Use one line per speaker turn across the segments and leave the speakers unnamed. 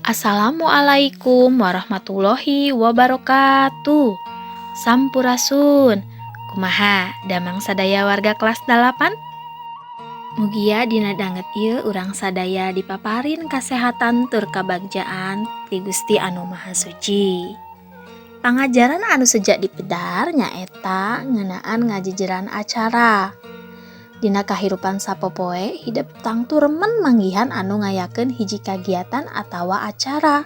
Assalamualaikum warahmatullahi wabarakatuh. Sampurasun. Kumaha damang sadaya warga kelas 8? Mugia dina danget ieu urang sadaya dipaparin kasehatan tur kabagjaan ti Gusti Anu Maha Suci. Pangajaran anu sejak dipedar nyaeta ngeunaan ngajejeran acara. Dina kahirupan sapopoe hidup tangtu remen manggihan anu ngayakeun hiji kagiatan atawa acara.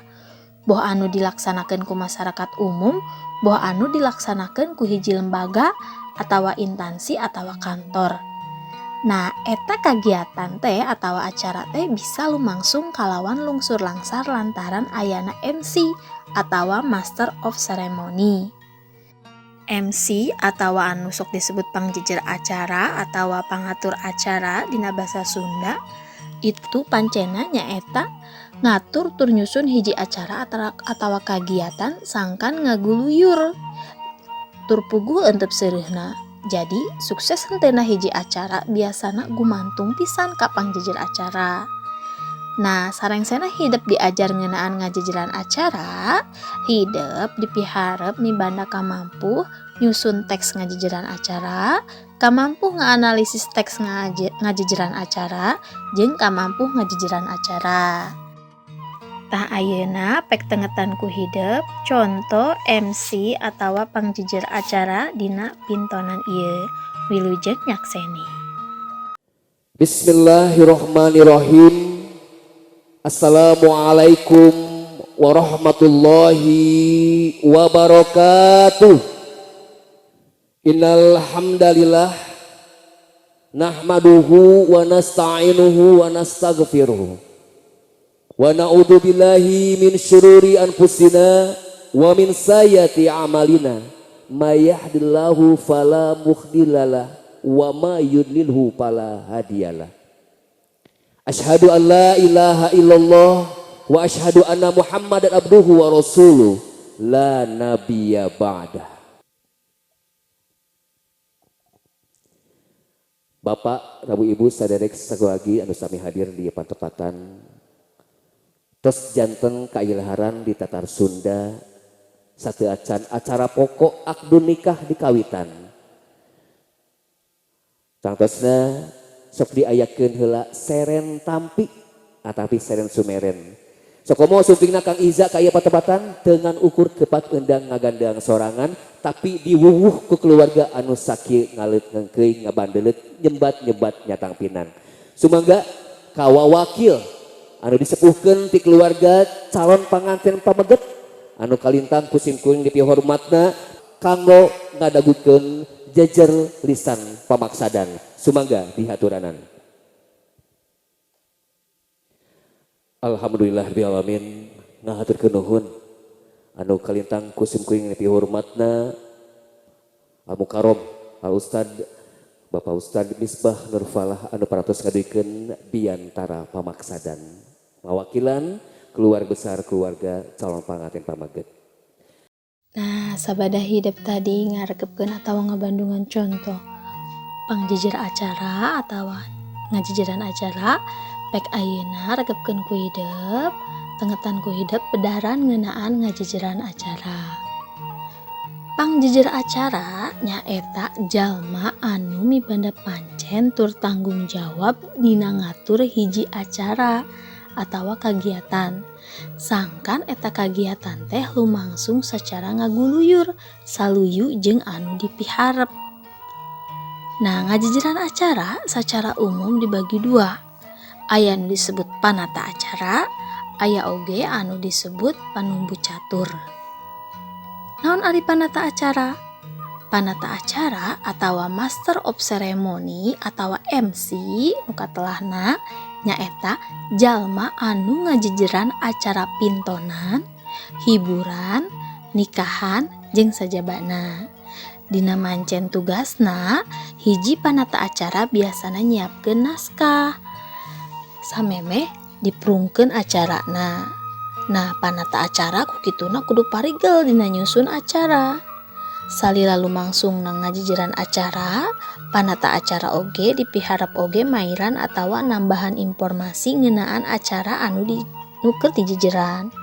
Boh anu dilaksanakeun ku masyarakat umum, boh anu dilaksanakeun ku hiji lembaga atawa instansi atawa kantor. Nah, eta kagiatan teh atawa acara teh bisa lumangsung kalawan lungsur langsar lantaran ayana MC atawa Master of Ceremony. MC atawa anu sok disebut pangjejer acara atawa pangatur acara dina basa Sunda itu pancena nyaeta ngatur tur nyusun hiji acara atawa kagiatan sangkan ngaguluyur tur puguh eunteup seureuhna. Jadi sukses henteu hiji acara biasana gumantung pisan ka pangjejer acara. Nah, sarengsena hidup diajar ngeunaan ngajejeran acara, hidup dipiharep mibanda kamampuh nyusun teks ngajejeran acara, kamampuh ngaanalisis teks ngajejeran acara, jeung kamampuh ngajejeran acara. Tah ayeuna pek tengetan ku hidup contoh MC atawa pangjejer acara dina pintonan ieu. Wilujeng nyakseni.
Bismillahirrahmanirrahim. Assalamualaikum warahmatullahi wabarakatuh. Innal hamdalillah nahmaduhu wa nasta'inuhu wa nastaghfiruh wa na'udzu billahi min syururi anfusina wa min sayyiati a'malina may yahdihillahu fala mudhillalah wa may yudlilhu fala hadiyalah. Asyhadu an la ilaha illallah wa asyhadu anna Muhammadan abduhu wa rasuluh la nabiyya ba'dah. Bapak, Rabu Ibu, saderek sagoagi anu sami hadir di pantepatan tos janten kailaharan di tatar Sunda sateacan acara pokok akdun nikah di kawitan. Tangtosna sok diayakeun heula seren tampi atapi seren sumeren. Sok komo sumpingna Kang Iza ka ieu patepatan dengan ukur kepat endang ngagandang sorangan tapi diwuwuh ku keluarga anu sakieu ngaleut ngengkeuy ngabandeleut nyebat-nyebat nyatang pinan. Sumangga kawawakil anu disepuhkeun ti keluarga calon panganten pameget anu kalintang kusim-kuring dipihormatna kanggo ngadagukeun jejer lisan pamaksadan. Sumangga dihaturanan. Alhamdulillah rabbil alamin ngahaturkeun nuhun anu kalintang kusim-kuring dipihormatna Al Mukarrom Al Ustad Bapak Ustad Misbah Nurfalah anu paratos ngaduikeun biantara pamaksadan mawakilan keluarga besar keluarga calon panganten pamaget.
Nah, sabada hidup tadi ngarekepkeun atawa ngabandungan contoh pangjejer acara atawa ngajejeran acara pek ayeuna rekepkeun ku hidup tengetan ku hidup bedaran ngeunaan ngajejeran acara. Pangjejer acara nyaeta jalma anu mibanda pancen tur tanggung jawab dina ngatur hiji acara atawa kagiatan. Sangkan eta kagiatan teh lumangsung secara ngaguluyur saluyu jeung anu dipiharep. Nah, ngajejeran acara secara umum dibagi dua. Aya anu disebut panata acara, aya oge anu disebut panumbu catur. Naon ari panata acara? Panata acara atawa Master of Ceremony atawa MC nu katelahna nyaeta jalma anu ngajejeran acara pintonan, hiburan, nikahan jeung sajabana. Dina mancen tugasna hiji panata acara biasana nyiapkeun naskah samemeh diprungkeun acarana. Nah, panata acara ku kituna kudu parigel dina nyusun acara. Salila lumangsung nang ngajejeran acara, panata acara oge dipiharap oge mairan atawa nambahan informasi ngeunaan acara anu nuker di jejeran.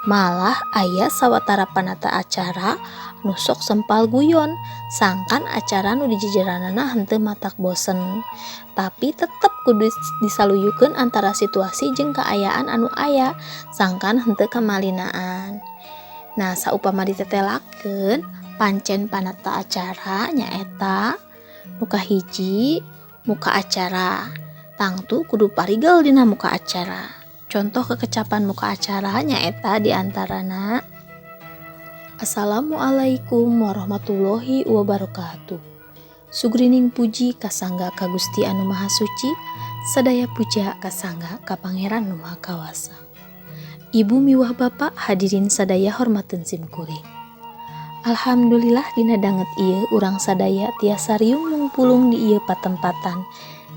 Malah aya sawatara panata acara nu sok sempal guyon, sangkan acara nu di jejeranana henteu matak bosen. Tapi tetep kudu disaluyukeun antara situasi jeung kaayaan anu aya, sangkan henteu kamalinaan. Nah, saupama ditetelakeun, pancen panata acara nyaeta muka hiji, muka acara. Tangtu kudu parigel dina muka acara. Contoh kekecapan muka acara nyaeta diantarana Assalamualaikum warahmatullahi wabarakatuh. Sugrining puji kasangga ka Gusti Anu Maha Suci, sadaya puja kasangga ka Pangeran Nu Maha Kawasa. Ibu miwah bapak hadirin sadaya hormateun simkuring. Alhamdulillah dina danget ieu urang sadaya tiasa riung mungpulung di ieu patempatan.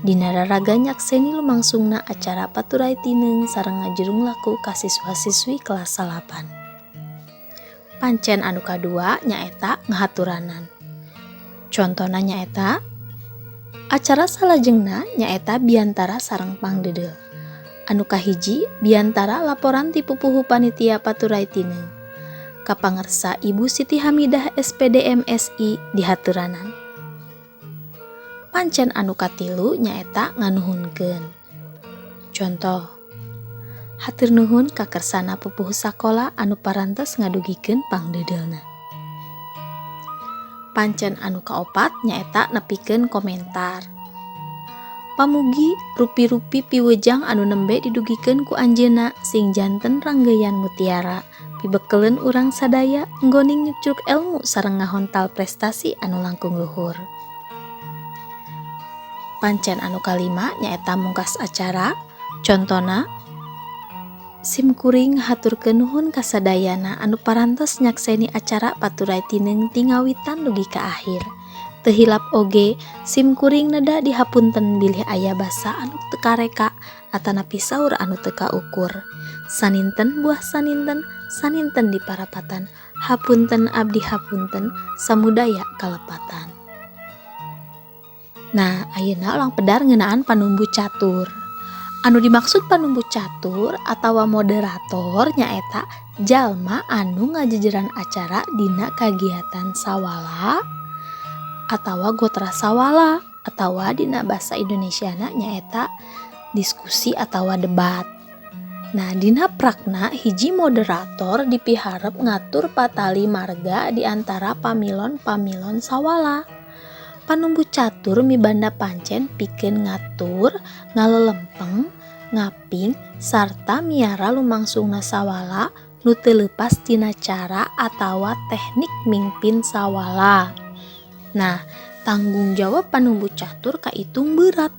Dina raraga nyakseni lumangsungna acara paturai tineng sareng ngajerung laku ka siswa-siswi kelas 8. Pancen anu kadua nyaeta ngahaturanan. Contona nyaeta acara salajengna nyaeta biantara sareng pangdeudeu. Anu kahiji biantara laporan ti pupuhu panitia paturai tineng. Kapangersa Ibu Siti Hamidah SPD MSI dihaturanan. Pancen anu katilu nyaeta nganuhunkeun. Contoh, hatur nuhun ka kersana pupuh sakola anu parantos ngadugikeun pangdeudeulna. Pancen anu kaopat nyaeta nepikeun komentar. Pamugi rupi-rupi piwejang anu nembe didugikeun ku anjeunna sing janten Ranggeyan Mutiara pibekeleun urang sadaya nggoning nyucuk ilmu sareng ngahontal prestasi anu langkung luhur. Pancen anu kalima nyaeta mungkas acara. Contona simkuring haturkeun nuhun ka sadayana anu parantos nyakseni acara paturai tineng ti ngawitan dugi ka akhir. Teu hilap oge simkuring neda dihapunten bilih aya basa anu teu kareka atanapi saur anu teu kaukur. Saninten buah saninten, saninten diparapatan. Hapunten abdi hapunten, samudaya kalepatan. Nah, ayeuna ulang pedar ngeunaan panumbu catur. Anu dimaksud panumbu catur atawa moderator nyaeta jalma anu ngajejeran acara dina kagiatan sawala atawa gotra sawala atawa dina basa Indonesiana nyaeta diskusi atawa debat. Nah, dina prakna hiji moderator dipiharep ngatur patali marga di antara pamilon-pamilon sawala. Panumbu catur mibanda pancen pikeun ngatur, ngalelempeng, ngaping, sarta miara lumangsungna sawala nu teu leupas tina cara atawa teknik mingpin sawala. Nah, tanggung jawab panumbu catur kaitung berat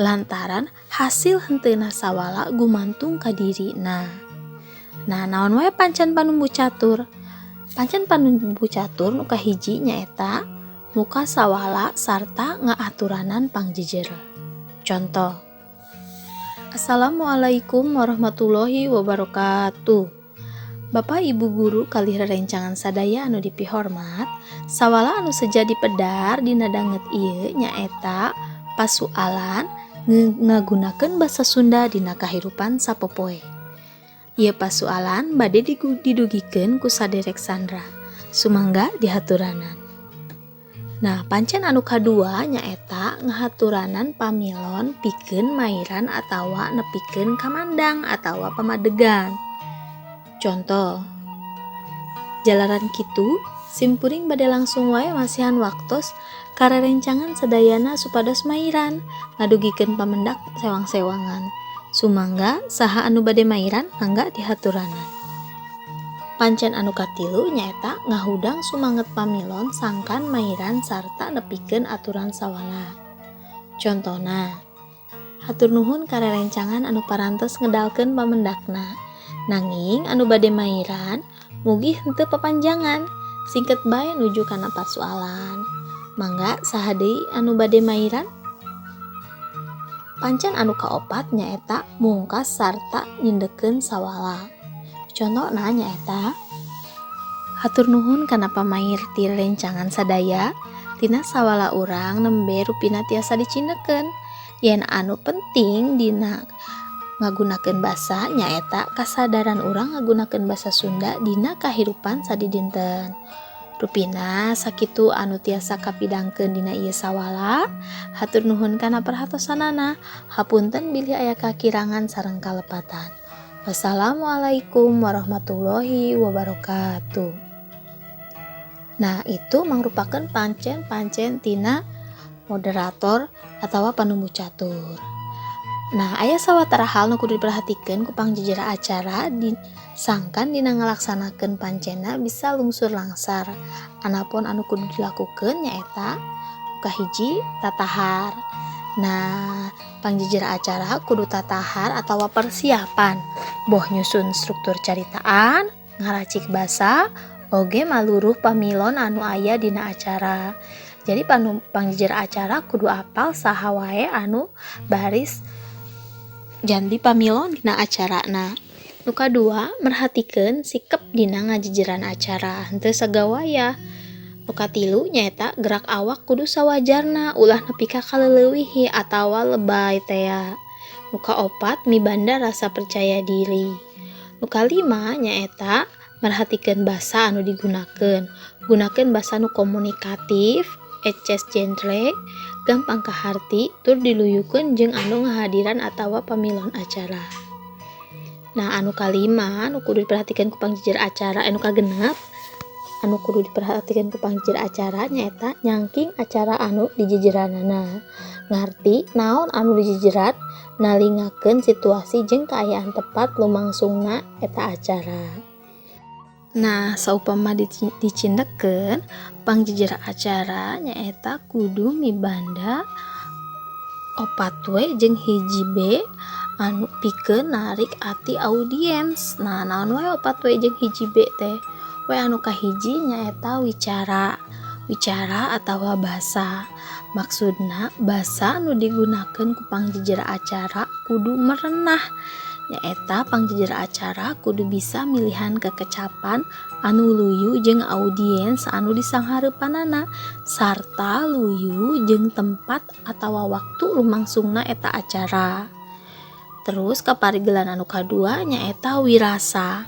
lantaran hasil henteuna sawala gumantung ka dirina. Nah, naon wae pancen panumbu catur? Pancen panumbu catur nu kahiji nyaeta muka sawala sarta ngaaturanan pangjejer. Contoh, Assalamualaikum warahmatullahi wabarakatuh. Bapak Ibu guru kalih rerencangan sadaya anu dipihormat, sawala anu sejadi pedar dina danget ieu nyaeta pasualan ngagunakeun basa Sunda dina kahirupan sapopoe. Ieu pasualan bade didugikeun ku saderek Sandra. Sumangga dihaturanan. Nah, pancen anu kadua nyaeta ngahaturanan pamilon pikeun mairan atawa nepikeun kamandang atawa pamadegan. Contoh, jalaran kitu simpuring bade langsung wae masihan waktos karerencangan sadayana supados mairan ngadugikeun pamendak sewang-sewangan. Sumangga saha anu bade mairan mangga dihaturanan. Pancen anu katilu nyaeta ngahudang sumanget pamilon sangkan mairan sarta nepikeun aturan sawala. Contona, hatur nuhun karerencangan anu parantos ngedalkeun pamendakna. Nanging anu bade mairan mugi henteu papanjangan, singket bae nuju kana persoalan. Mangga saha deui anu bade mairan? Pancen anu kaopat nyaeta mungkas sarta nyindekeun sawala. Contohna nyaeta hatur nuhun kana pamair ti rencangan sadaya tina sawala urang nembe rupina tiasa dicindekeun yen anu penting dina ngagunakeun basa nyaeta kasadaran urang ngagunakeun basa Sunda dina kahirupan sadidinten. Rupina sakitu anu tiasa kapidangkeun dina ieu sawala. Hatur nuhun kana perhatosanana. Hapunten bilih aya kakirangan sareng kalepatan. Wassalamualaikum warahmatullahi wabarakatuh. Nah, itu merupakan pancen tina moderator atau panumbu catur. Nah, aya sawatara hal nu kudu diperhatikeun ku pangjejera acara disangkan dina ngalaksanakeun pancena bisa lungsur langsar. Anapun anu kudu dilakukeun nyaeta kahiji tatahar. Nah, pangjejera acara kudu tatahar atau persiapan. Boh nyusun struktur caritaan, ngaracik basa, oge maluruh pamilon anu aya dina acara. Jadi pangjejera acara kudu apal saha wae anu baris janti pamilon dina acarana. Nu kadua, merhatikeun sikep dina ngajejeran acara, henteu sagawaya. Nu katilu nyaeta gerak awak kudu sawajarna, ulah nepi ka kaleulewihi atawa lebay tea. Nu kaopat, mibanda rasa percaya diri. Nu kalima nyaeta merhatikeun basa anu digunakeun. Gunakeun basa nu komunikatif, eces genre, gampang kaharti, tur diluyukeun jeung anu ngahadiran atawa pamilon acara. Nah, anu kalima anu kudu diperhatikeun ku pangjejera acara, anu kagenep anu kudu diperhatikeun ku pangjejera acara nyaeta nyangking acara anu dijejeranana. Ngarti naon anu dijejeran, nalingakeun situasi jeung kaayaan tepat lumangsungna eta acara. Nah, saupama dicindekeun pangjejera acara nyaeta kudu mibanda 4 we jeung 1 B anu pikeun narik ati audiens. Nah, naon wae 4 we jeung 1 B teh? We anu kahiji nyaeta wicara atawa basa. Maksudna basa anu digunakeun ku pangjejera acara kudu merenah. Nyaeta pangjejera acara kudu bisa milihan kekecapan anu luyu jeung audiens anu disanghareupanana sarta luyu jeung tempat atawa waktu lumangsungna eta acara. Terus kaparigelan anu kadua nyaeta wirasa.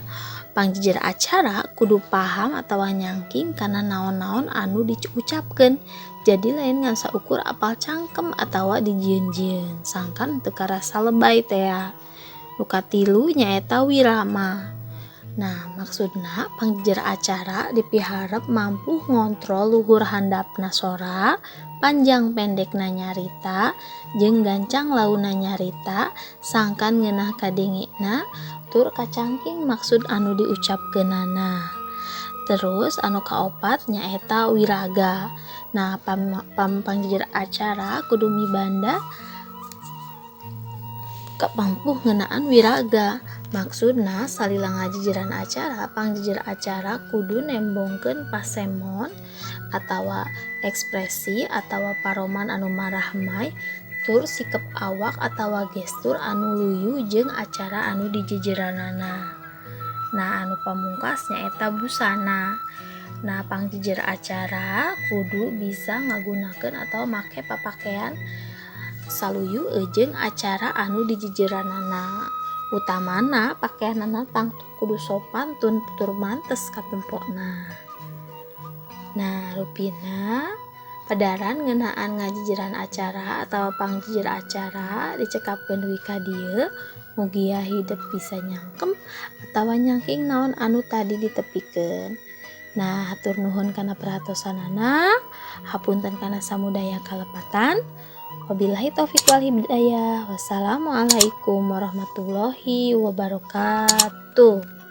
Pangjejera acara kudu paham atawa nyangking kana naon-naon anu diucapkeun. Jadi lain ngan saukur apal cangkem atawa dijieun-jieun sangkan teu karasa lebay tea. Nu katilu nyaeta wirama. Nah, maksudna pangjejera acara dipiharep mampu ngontrol luhur handapna sora, panjang pendekna nyarita, jeung gancang launa nyarita, sangkan ngeunah kadengena, tur kacangking maksud anu diucapkeunana. Terus anu kaopat nyaeta wiraga. Nah, pangjejera acara kudu mibanda mampu ngeunaan wiraga. Maksudna salila ngajejeran acara, pangjejera acara kudu nembongkeun pasemon atawa ekspresi atawa paroman anu marahmay, tur sikep awak atawa gestur anu luyu jeung acara anu dijejeranana. Nah, anu pamungkas nyaeta busana. Nah, pangjejera acara kudu bisa ngagunakeun atawa make papakean saluyu jeung acara anu dijejeranana. Utamana pakaianana tangtu kudu sopan tur mantes katempona. Nah, rupina padaran ngeunaan ngajejeran acara atawa pangjejera acara dicekapkeun deui ka dieu mugia hideuk bisa nyangkem atawa nyangking naon anu tadi ditepikeun. Nah, hatur nuhun kana perhatosanana, hapunten kana samudaya kalepatan. Wabillahi taufiq wal hidayah. Wassalamualaikum warahmatullahi wabarakatuh.